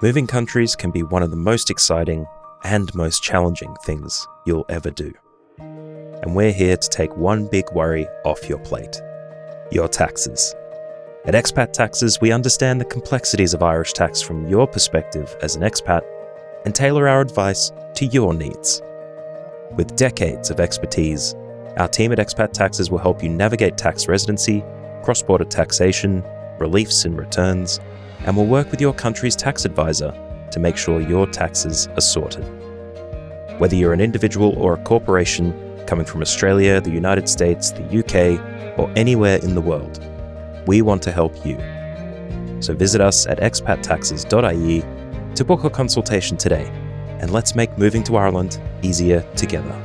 Moving countries can be one of the most exciting and most challenging things you'll ever do. And we're here to take one big worry off your plate: your taxes. At Expat Taxes, we understand the complexities of Irish tax from your perspective as an expat and tailor our advice to your needs. With decades of expertise, our team at Expat Taxes will help you navigate tax residency, cross-border taxation, reliefs and returns, and will work with your country's tax advisor to make sure your taxes are sorted. Whether you're an individual or a corporation coming from Australia, the United States, the UK, or anywhere in the world, we want to help you. So visit us at expattaxes.ie to book a consultation today, and let's make moving to Ireland easier together.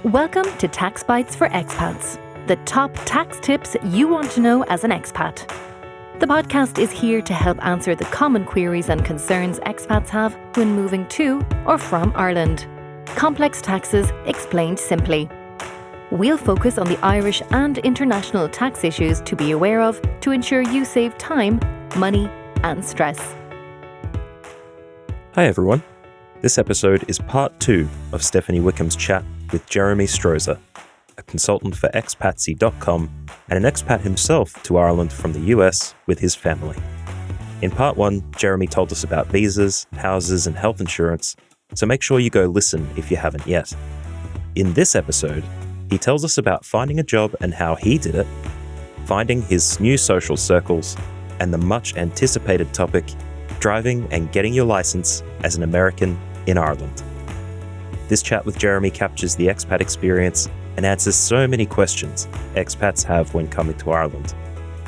Welcome to Tax Bites for Expats, the top tax tips you want to know as an expat. The podcast is here to help answer the common queries and concerns expats have when moving to or from Ireland. Complex taxes explained simply. We'll focus on the Irish and international tax issues to be aware of to ensure you save time, money, and stress. Hi everyone. This episode is part 2 of Stephanie Wickham's chat with Jeremy Strozer, a consultant for expatsy.com and an expat himself to Ireland from the US with his family. In part 1, Jeremy told us about visas, houses, and health insurance, so make sure you go listen if you haven't yet. In this episode, he tells us about finding a job and how he did it, finding his new social circles, and the much anticipated topic, driving and getting your license as an American in Ireland. This chat with Jeremy captures the expat experience and answers so many questions expats have when coming to Ireland.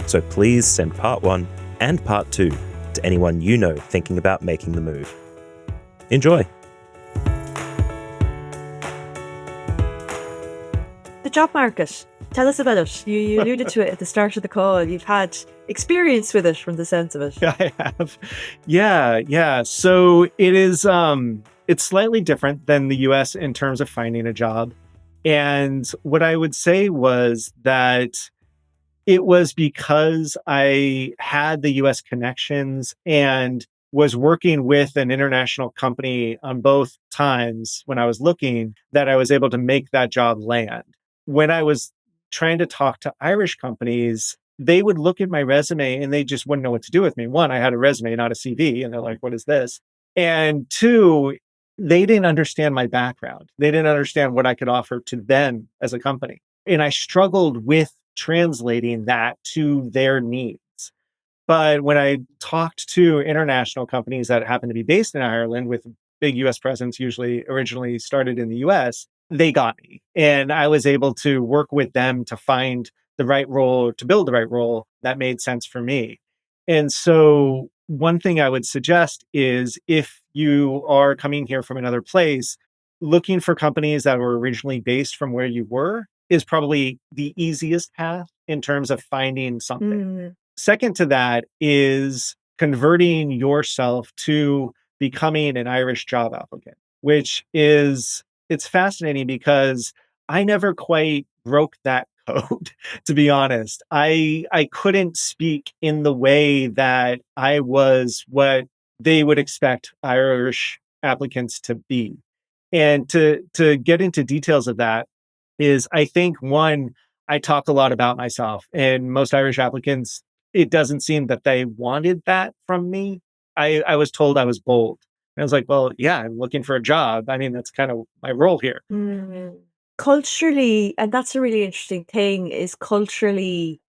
So please send part 1 and part 2 to anyone you know thinking about making the move. Enjoy! The job market. Tell us about it. You alluded to it at the start of the call. You've had experience with it from the sense of it. I have. Yeah. So it is, it's slightly different than the US in terms of finding a job. And what I would say was that it was because I had the US connections and was working with an international company on both times when I was looking that I was able to make that job land. When I was trying to talk to Irish companies, they would look at my resume and they just wouldn't know what to do with me. One, I had a resume, not a CV, and they're like, what is this? And two, they didn't understand my background. They didn't understand what I could offer to them as a company. And I struggled with translating that to their needs. But when I talked to international companies that happen to be based in Ireland with big US presence, usually originally started in the US, they got me. And I was able to work with them to find the right role, to build the right role that made sense for me. And so one thing I would suggest is if you are coming here from another place, looking for companies that were originally based from where you were is probably the easiest path in terms of finding something. Second to that is converting yourself to becoming an Irish job applicant, which is, it's fascinating because I never quite broke that code, to be honest. I couldn't speak in the way that I was what they would expect Irish applicants to be. And to get into details of that is, I think, one, I talk a lot about myself, and most Irish applicants, it doesn't seem that they wanted that from me. I was told I was bold. And I was like, well, yeah, I'm looking for a job. I mean, that's kind of my role here. Culturally, and that's a really interesting thing, is culturally,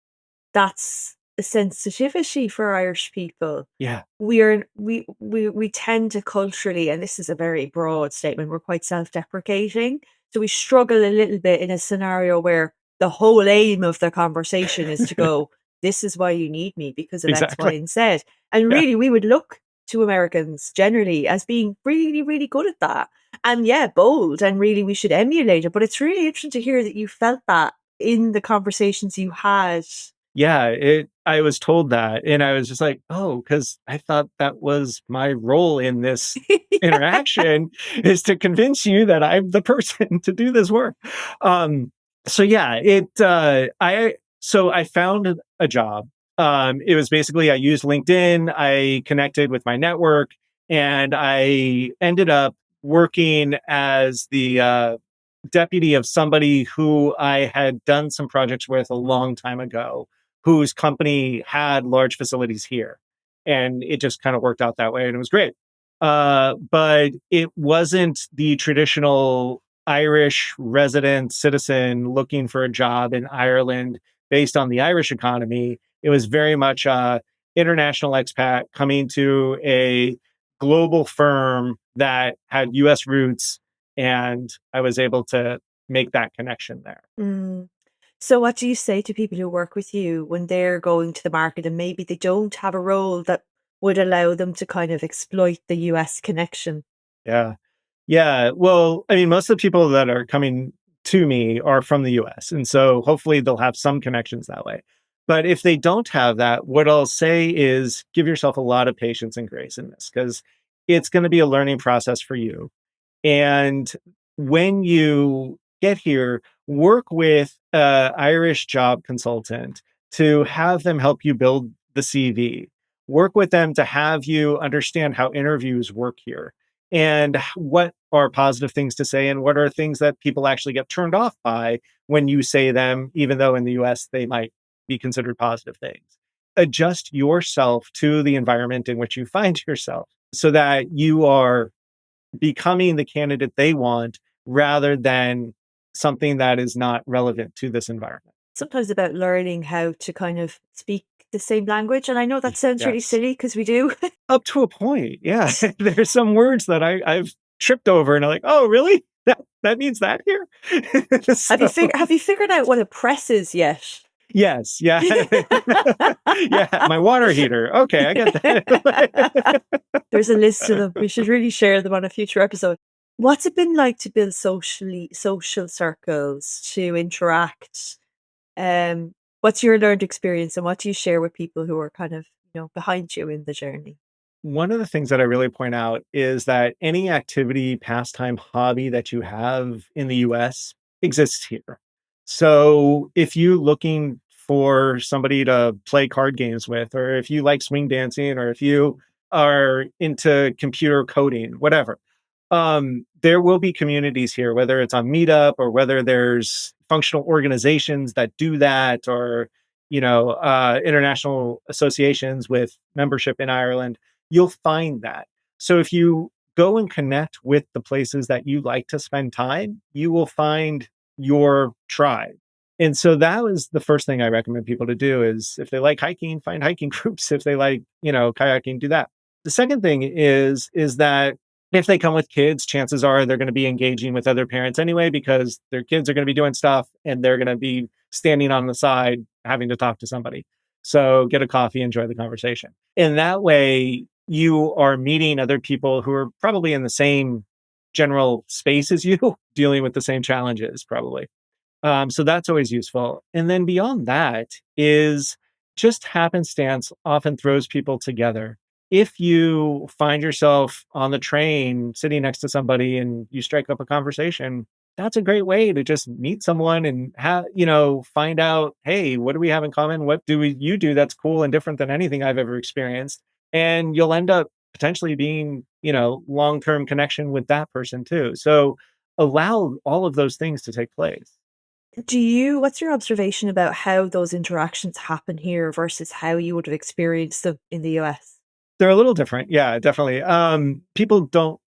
that's a sensitivity for Irish people. Yeah. We tend to culturally, and this is a very broad statement, we're quite self-deprecating. So we struggle a little bit in a scenario where the whole aim of the conversation is to go, this is why you need me because of X, Y, and Z. And really, we would look to Americans generally as being really, really good at that. And yeah, bold, and really we should emulate it. But it's really interesting to hear that you felt that in the conversations you had. Yeah, I was told that. And I was just like, oh, because I thought that was my role in this interaction is to convince you that I'm the person to do this work. So yeah, I found a job. It was basically I used LinkedIn, I connected with my network, and I ended up working as the deputy of somebody who I had done some projects with a long time ago, whose company had large facilities here. And it just kind of worked out that way and it was great. But it wasn't the traditional Irish resident citizen looking for a job in Ireland based on the Irish economy. It was very much a international expat coming to a global firm that had US roots, and I was able to make that connection there. Mm. So what do you say to people who work with you when they're going to the market and maybe they don't have a role that would allow them to kind of exploit the US connection? Yeah. Yeah. Well, I mean, most of the people that are coming to me are from the US. And so hopefully they'll have some connections that way. But if they don't have that, what I'll say is give yourself a lot of patience and grace in this because it's going to be a learning process for you. And when you get here, work with an Irish job consultant to have them help you build the CV. Work with them to have you understand how interviews work here and what are positive things to say and what are things that people actually get turned off by when you say them, even though in the US they might be considered positive things. Adjust yourself to the environment in which you find yourself so that you are becoming the candidate they want rather than something that is not relevant to this environment. Sometimes about learning how to kind of speak the same language. And I know that sounds really Yes. silly because we do. Up to a point. Yeah. There's some words that I've tripped over and I'm like, oh, really? That means that here? So, Have you figured out what a press is yet? yes. Yeah. Yeah. My water heater. Okay. I get that. There's a list of them. We should really share them on a future episode. What's it been like to build social circles, to interact? What's your learned experience and what do you share with people who are kind of, behind you in the journey? One of the things that I really point out is that any activity, pastime, hobby that you have in the US exists here. So if you're looking for somebody to play card games with, or if you like swing dancing, or if you are into computer coding, whatever, there will be communities here, whether it's on Meetup or whether there's functional organizations that do that, or international associations with membership in Ireland. You'll find that. So if you go and connect with the places that you like to spend time, you will find your tribe. And so that was the first thing I recommend people to do is if they like hiking, find hiking groups. If they like, kayaking, do that. The second thing is that if they come with kids, chances are they're going to be engaging with other parents anyway, because their kids are going to be doing stuff and they're going to be standing on the side having to talk to somebody. So get a coffee, enjoy the conversation. In that way, you are meeting other people who are probably in the same general space as you, dealing with the same challenges, probably. So that's always useful. And then beyond that is just happenstance often throws people together. If you find yourself on the train sitting next to somebody and you strike up a conversation, that's a great way to just meet someone and find out, hey, what do we have in common? What you do that's cool and different than anything I've ever experienced? And you'll end up potentially being, long-term connection with that person too. So allow all of those things to take place. What's your observation about how those interactions happen here versus how you would have experienced them in the US? They're a little different. Yeah, definitely. People don't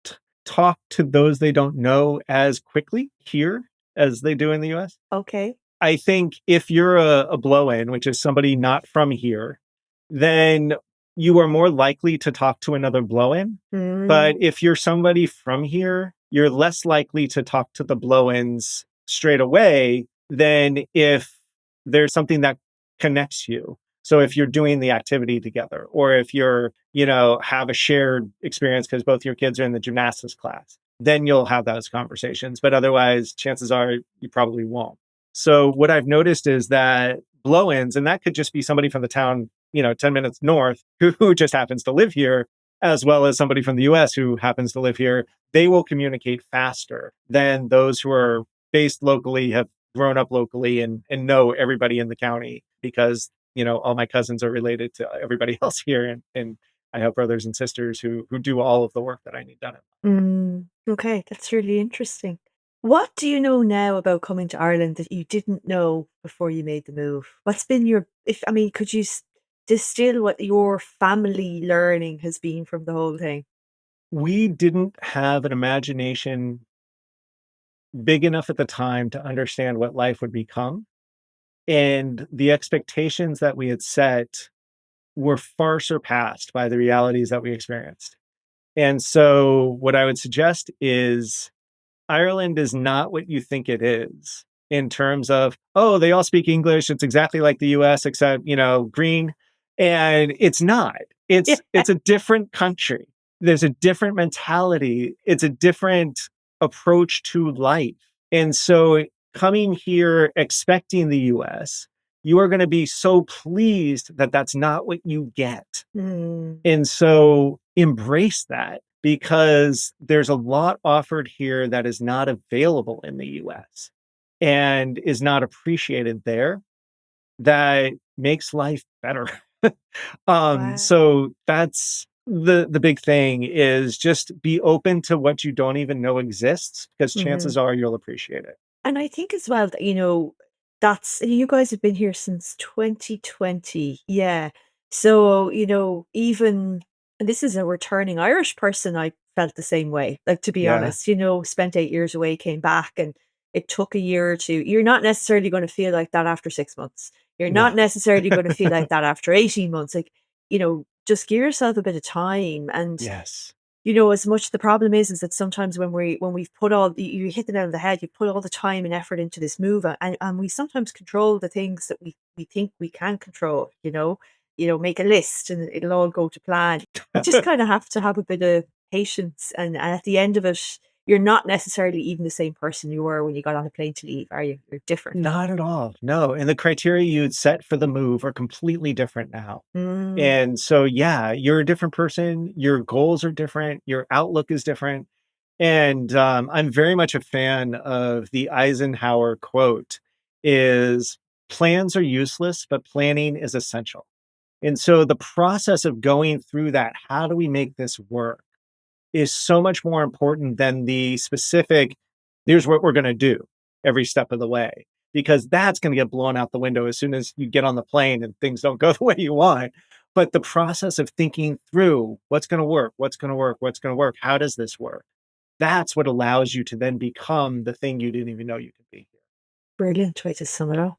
talk to those they don't know as quickly here as they do in the US. Okay. I think if you're a blow-in, which is somebody not from here, then you are more likely to talk to another blow-in. But Mm. if you're somebody from here, you're less likely to talk to the blow-ins straight away than if there's something that connects you. So if you're doing the activity together, or if you're, have a shared experience because both your kids are in the gymnastics class, then you'll have those conversations. But otherwise, chances are you probably won't. So what I've noticed is that blow-ins, and that could just be somebody from the town, 10 minutes north who just happens to live here, as well as somebody from the US who happens to live here, they will communicate faster than those who are based locally, have grown up locally and know everybody in the county because, all my cousins are related to everybody else here. And I have brothers and sisters who do all of the work that I need done. Okay, that's really interesting. What do you know now about coming to Ireland that you didn't know before you made the move? What's been could you distill what your family learning has been from the whole thing? We didn't have an imagination big enough at the time to understand what life would become. And the expectations that we had set were far surpassed by the realities that we experienced. And so, what I would suggest is Ireland is not what you think it is in terms of, oh, they all speak English. It's exactly like the US, except, green. And it's not. Yeah. It's a different country. There's a different mentality. It's a different approach to life. And so coming here expecting the US, you are going to be so pleased that that's not what you get. Mm, And so embrace that because there's a lot offered here that is not available in the US and is not appreciated there that makes life better. wow. So that's the big thing is just be open to what you don't even know exists because chances Mhm. are you'll appreciate it. And I think as well that, that's you guys have been here since 2020. Yeah. So, even and this is a returning Irish person, I felt the same way. Like, to be Yeah. honest, spent 8 years away, came back, and it took a year or two. You're not necessarily going to feel like that after 6 months. You're No. not necessarily going to feel like that after 18 months. Like, just give yourself a bit of time. And Yes. as much the problem is that sometimes when we've put you hit the nail on the head, you put all the time and effort into this move, and we sometimes control the things that we think we can control, make a list and it'll all go to plan. You just kind of have to have a bit of patience, and at the end of it, you're not necessarily even the same person you were when you got on a plane to leave, are you? You're different. Not at all. No. And the criteria you'd set for the move are completely different now. Mm, And so, yeah, you're a different person. Your goals are different. Your outlook is different. And I'm very much a fan of the Eisenhower quote is plans are useless, but planning is essential. And so the process of going through that, how do we make this work, is so much more important than the specific, here's what we're going to do every step of the way, because that's going to get blown out the window as soon as you get on the plane and things don't go the way you want. But the process of thinking through what's going to work, what's going to work, what's going to work, how does this work? That's what allows you to then become the thing you didn't even know you could be. brilliant way to sum it up.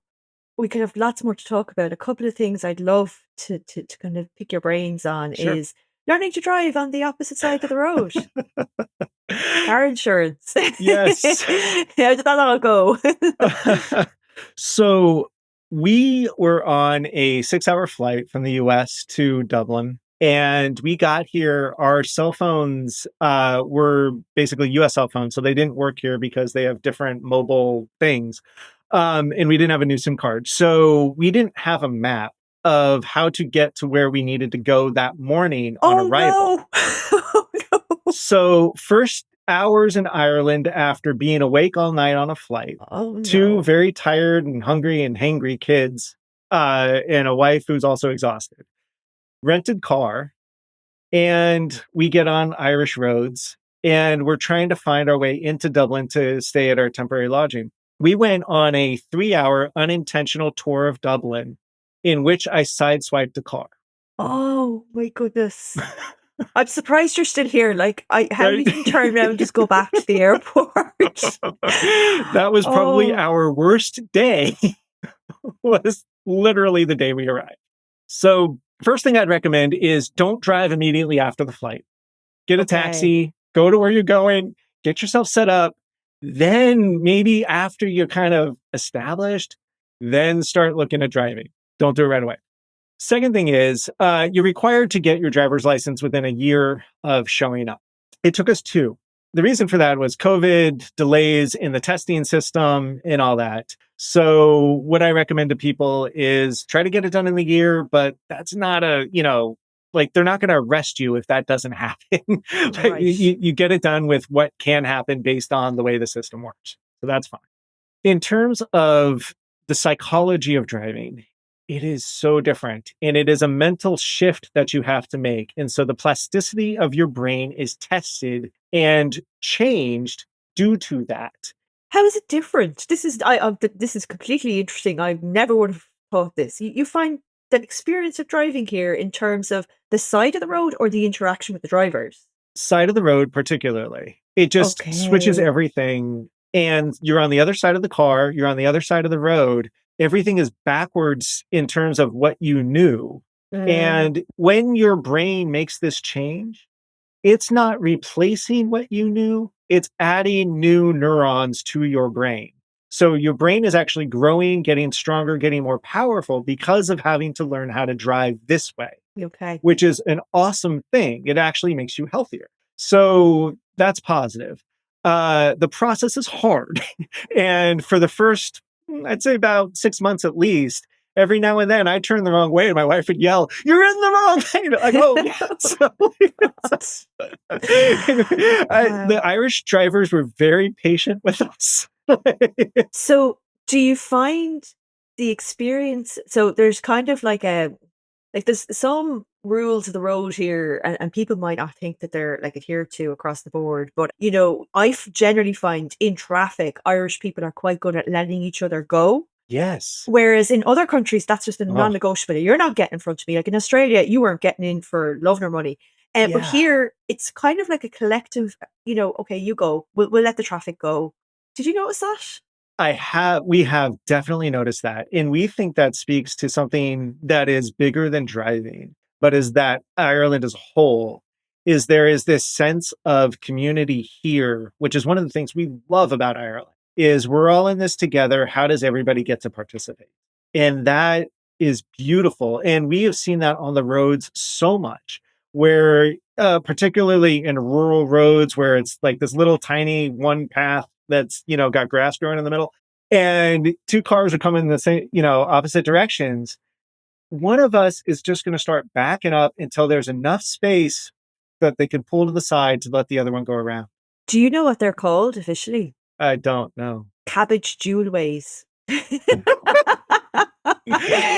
We could have lots more to talk about. A couple of things I'd love to kind of pick your brains on Sure. is learning to drive on the opposite side of the road. Car insurance. Yes. How did that all go? So we were on a 6-hour flight from the US to Dublin. And we got here, our cell phones were basically US cell phones. So they didn't work here because they have different mobile things. And we didn't have a new SIM card. So we didn't have a map of how to get to where we needed to go that morning on Oh arrival. no. Oh no. So, first hours in Ireland after being awake all night on a flight, Oh two no. very tired and hungry and hangry kids, and a wife who's also exhausted. Rented car, and we get on Irish roads, and we're trying to find our way into Dublin to stay at our temporary lodging. We went on a 3-hour unintentional tour of Dublin in which I sideswiped a car. Oh my goodness. I'm surprised you're still here. Like, how Right? you didn't turn around and just go back to the airport. That was probably Oh, our worst day. Was literally the day we arrived. So, first thing I'd recommend is don't drive immediately after the flight. Get a okay. taxi, go to where you're going, get yourself set up. Then maybe after you're kind of established, then start looking at driving. Don't do it right away. Second thing is you're required to get your driver's license within a year of showing up. It took us 2. The reason for that was COVID, delays in the testing system, and all that. So, what I recommend to people is try to get it done in the year, but that's not like they're not going to arrest you if that doesn't happen. Like, Right. you get it done with what can happen based on the way the system works. So, that's fine. In terms of the psychology of driving, it is so different. And it is a mental shift that you have to make. And so the plasticity of your brain is tested and changed due to that. How is it different? This is completely interesting. I never would have thought this. You find that experience of driving here in terms of the side of the road or the interaction with the drivers? Side of the road, particularly, it just switches Okay. everything. And you're on the other side of the car, you're on the other side of the road. Everything is backwards in terms of what you knew. Mm, And when your brain makes this change, it's not replacing what you knew, it's adding new neurons to your brain. So your brain is actually growing, getting stronger, getting more powerful because of having to learn how to drive this way, okay. which is an awesome thing. It actually makes you healthier. So that's positive. The process is hard. And for the first, I'd say about 6 months at least, every now and then I turn the wrong way and my wife would yell, "You're in the wrong lane." Like, oh, yeah. So, the Wow. Irish drivers were very patient with us. So, do you find the experience so there's kind of like there's some rules of the road here and people might not think that they're like adhered to across the board, but generally find in traffic Irish people are quite good at letting each other go. Yes. Whereas in other countries, that's just a Oh, non-negotiable. You're not getting in front of me. Like in Australia, you weren't getting in for love nor money. But yeah. here, it's kind of like a collective, okay, you go. We'll let the traffic go. Did you notice that? We have definitely noticed that. And we think that speaks to something that is bigger than driving, but is that Ireland as a whole is there is this sense of community here, which is one of the things we love about Ireland, is we're all in this together. How does everybody get to participate? And that is beautiful. And we have seen that on the roads so much where particularly in rural roads where it's like this little tiny one path that's got grass growing in the middle and two cars are coming in the same opposite directions. One of us is just going to start backing up until there's enough space that they can pull to the side to let the other one go around. Do you know what they're called officially? I don't know. Cabbage jewelways.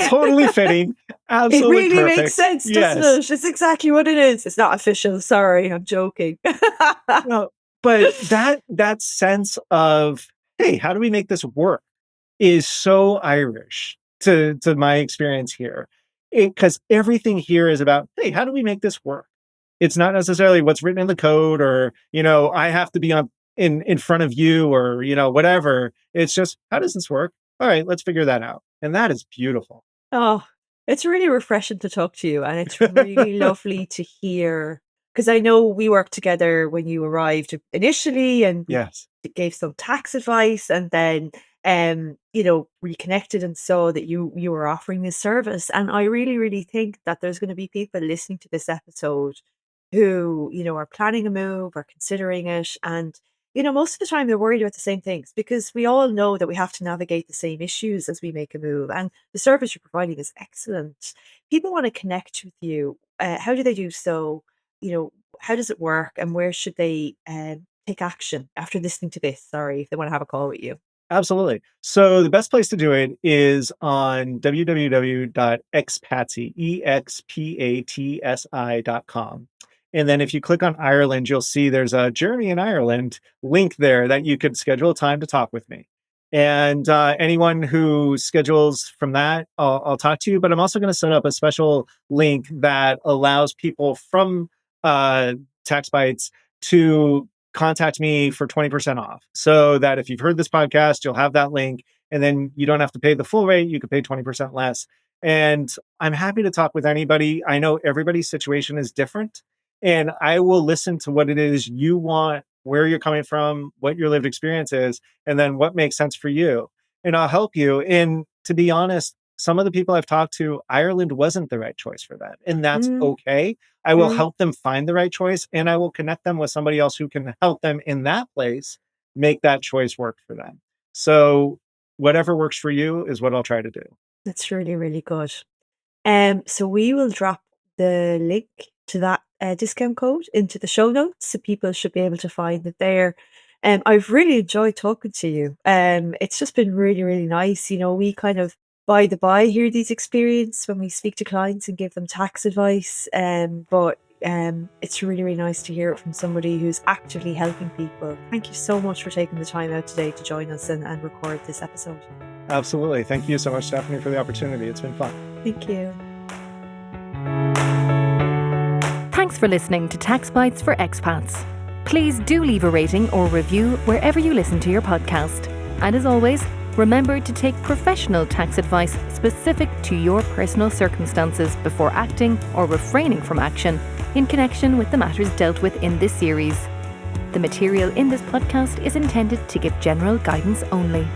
Totally fitting, It absolutely really makes perfect. sense, doesn't Yes. it? It's exactly what it is. It's not official. Sorry, I'm joking. No, but that sense of, hey, how do we make this work is so Irish to my experience here. Because everything here is about, hey, how do we make this work? It's not necessarily what's written in the code or, I have to be on in front of you or, whatever. It's just, how does this work? All right, let's figure that out. And that is beautiful. Oh, it's really refreshing to talk to you, and it's really lovely to hear because I know we worked together when you arrived initially, and we Yes. gave some tax advice, and then reconnected and saw that you were offering this service. And I really, really think that there's going to be people listening to this episode who, are planning a move or considering it. And, most of the time they're worried about the same things because we all know that we have to navigate the same issues as we make a move. And the service you're providing is excellent. People want to connect with you. How do they do so? How does it work? And where should they take action after listening to this? Sorry, if they want to have a call with you. Absolutely. So the best place to do it is on www.expatsy.com. And then if you click on Ireland, you'll see there's a Jeremy in Ireland link there that you could schedule a time to talk with me. And anyone who schedules from that, I'll talk to you. But I'm also going to set up a special link that allows people from Tax Bites to contact me for 20% off. So that if you've heard this podcast, you'll have that link and then you don't have to pay the full rate. You could pay 20% less. And I'm happy to talk with anybody. I know everybody's situation is different and I will listen to what it is you want, where you're coming from, what your lived experience is, and then what makes sense for you. And I'll help you. And to be honest, some of the people I've talked to, Ireland wasn't the right choice for them. And that's Mm, okay. I will mm. help them find the right choice and I will connect them with somebody else who can help them in that place make that choice work for them. So whatever works for you is what I'll try to do. That's really, really good. So we will drop the link to that discount code into the show notes, so people should be able to find it there. I've really enjoyed talking to you. It's just been really, really nice. We kind of by the by hear these experiences when we speak to clients and give them tax advice. But it's really, really nice to hear it from somebody who's actively helping people. Thank you so much for taking the time out today to join us and record this episode. Absolutely. Thank you so much, Stephanie, for the opportunity. It's been fun. Thank you. Thanks for listening to Tax Bites for Expats. Please do leave a rating or review wherever you listen to your podcast. And as always, remember to take professional tax advice specific to your personal circumstances before acting or refraining from action in connection with the matters dealt with in this series. The material in this podcast is intended to give general guidance only.